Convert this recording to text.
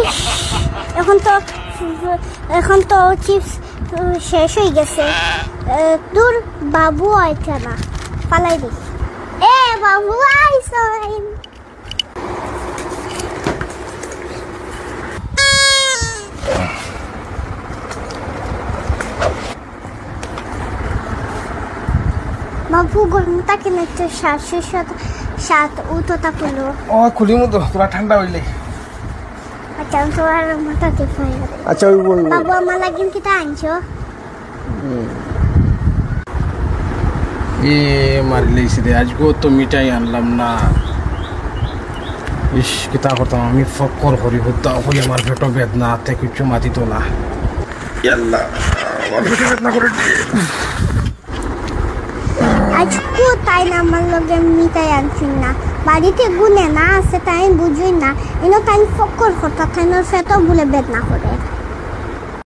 ইস, এখন তো এখন তো চিপস শেষ হয়ে গেছে। দূর, বাবু আইছে না, পালাই দিই। বাবু আইছে। বাবু গরম থাকে না, একটু সাত উঠোটা খুলো। ও খুলিম তো, তোরা ঠান্ডা হইলে। আচ্ছা, তোমার মাথা টিপ হয়ে গেছে। আচ্ছা ওই বল বাবু, আমার লাগিন কিটা আনছো? এ মারিলেইছি রে, আজকেও তো মিঠাই আনলাম না। ইস, কিতা করতাম আমি, ফক্কর করি হতাম হলে আমার পেটো বেদনা, হাতে কিছু মাতিত না। আল্লাহ, আমার পেটো বেদনা করে। আজকেও তাই না, আমার লগে মিঠাই আনছি না। বাড়িতে গুনে না আছে, তাই বুঝুই না। এনে তাই ফক্কর করতা, তাই না, সেটাও বলে বেদনা করে।